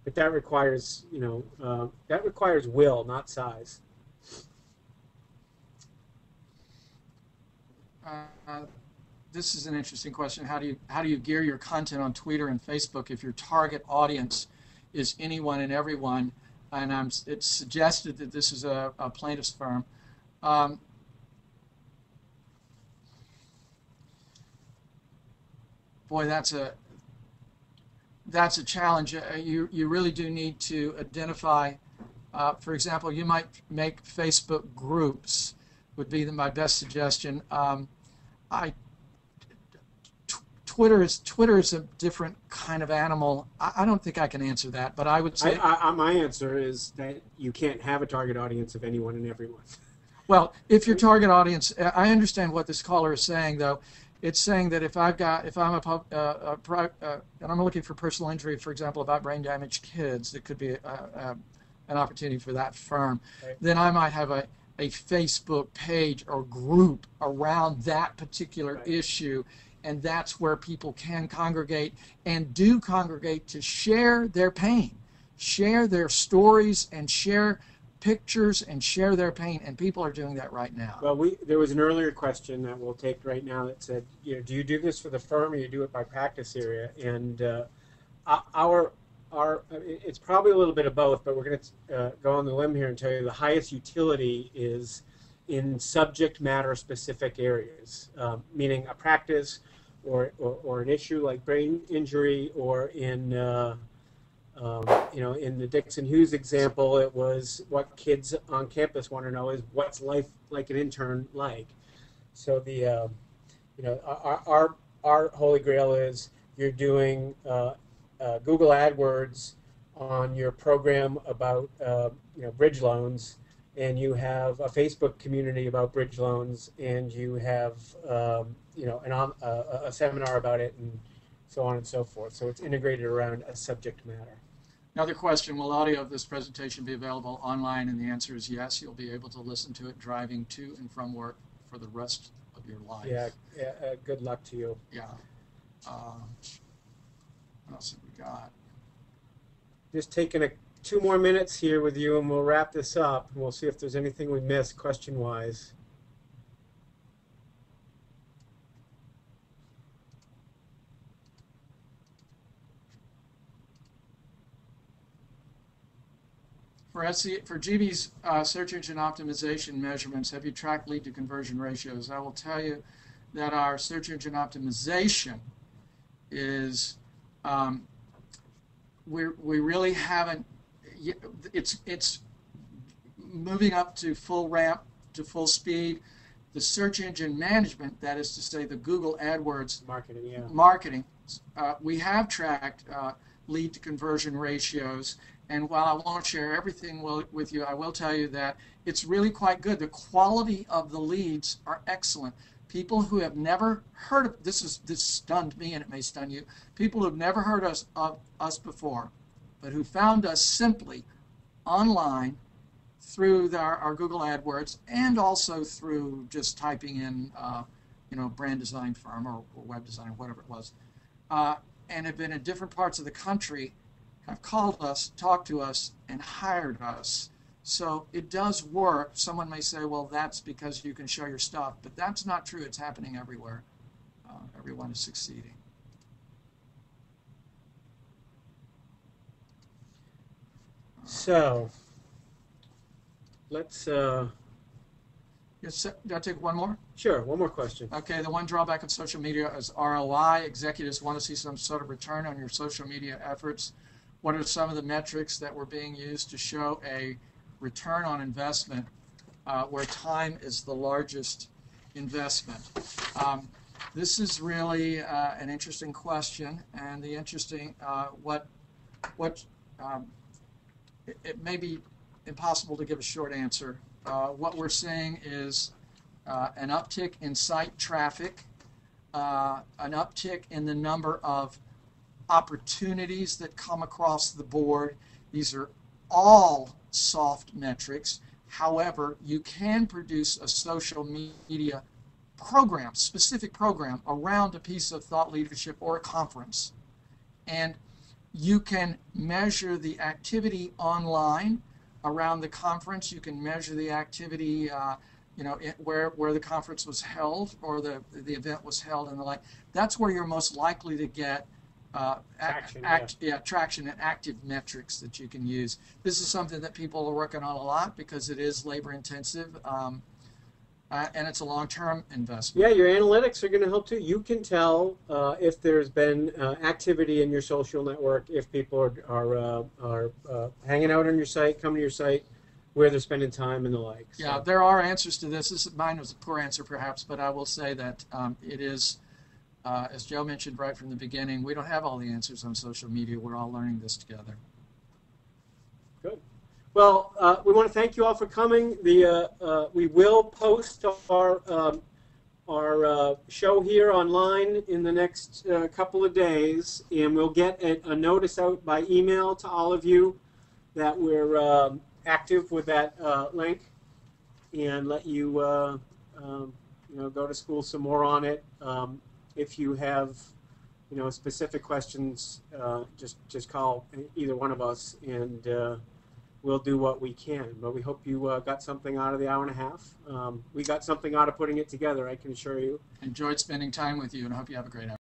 But that requires, that requires will, not size. Uh, this is an interesting question. How do you gear your content on Twitter and Facebook if your target audience is anyone and everyone? And it's suggested that this is a plaintiff's firm. Um, Boy, that's a challenge. You really do need to identify. For example, you might make Facebook groups. Would be my best suggestion. I Twitter is a different kind of animal. I don't think I can answer that, but I would say. My answer is that you can't have a target audience of anyone and everyone. Well, if your target audience, I understand what this caller is saying, though. It's saying that if I'm and I'm looking for personal injury, for example, about brain damaged kids, that could be an opportunity for that firm. Right. Then I might have a Facebook page or group around that particular Right. issue, and that's where people can congregate and do congregate to share their pain, share their stories, and share pictures and share their pain, and people are doing that right now. Well, there was an earlier question that we'll take right now that said, do you do this for the firm or you do it by practice area? And it's probably a little bit of both, but we're going to go on the limb here and tell you the highest utility is in subject matter specific areas, meaning a practice or an issue like brain injury, or in in the Dixon Hughes example, it was what kids on campus want to know is what's life like an intern like. So our holy grail is you're doing Google AdWords on your program about bridge loans, and you have a Facebook community about bridge loans, and you have a seminar about it, and so on and so forth. So it's integrated around a subject matter. Another question, will audio of this presentation be available online? And the answer is yes. You'll be able to listen to it driving to and from work for the rest of your life. Yeah, good luck to you. Yeah. What else have we got? Just taking 2 more minutes here with you, and we'll wrap this up. And we'll see if there's anything we missed question-wise. For GB's search engine optimization measurements, have you tracked lead to conversion ratios? I will tell you that our search engine optimization is we really haven't. It's moving up to full ramp, to full speed. The search engine management, that is to say, the Google AdWords marketing, we have tracked lead to conversion ratios. And while I won't share everything with you, I will tell you that it's really quite good. The quality of the leads are excellent. People who have never heard of this stunned me, and it may stun you. People who have never heard of us before, but who found us simply online through our Google AdWords, and also through just typing in, brand design firm or web design or whatever it was, and have been in different parts of the country, have called us, talked to us, and hired us. So it does work. Someone may say, well, that's because you can show your stuff, but that's not true. It's happening everywhere. Everyone is succeeding. So let's... Did I take one more? Sure, one more question. Okay, the one drawback of social media is ROI. Executives want to see some sort of return on your social media efforts. What are some of the metrics that were being used to show a return on investment where time is the largest investment? This is really an interesting question, and the interesting it may be impossible to give a short answer. What we're seeing is an uptick in site traffic, an uptick in the number of opportunities that come across the board. These are all soft metrics. However, you can produce a social media program, specific program around a piece of thought leadership or a conference. And You can measure the activity online around the conference. You can measure the activity, where the conference was held or the event was held and the like. That's where you're most likely to get traction and active metrics that you can use. This is something that people are working on a lot because it is labor intensive. And it's a long-term investment. Yeah, your analytics are going to help too. You can tell if there's been activity in your social network, if people are hanging out on your site, coming to your site, where they're spending time and the like. So. Yeah, there are answers to this. Mine was a poor answer perhaps, but I will say that it is, as Joe mentioned right from the beginning, we don't have all the answers on social media. We're all learning this together. Good. Well, we want to thank you all for coming. We will post our show here online in the next couple of days, and we'll get a notice out by email to all of you that we're active with that link, and let you go to school some more on it. If you have specific questions, just call either one of us, and we'll do what we can. But we hope you got something out of the hour and a half. We got something out of putting it together, I can assure you. Enjoyed spending time with you, and I hope you have a great hour.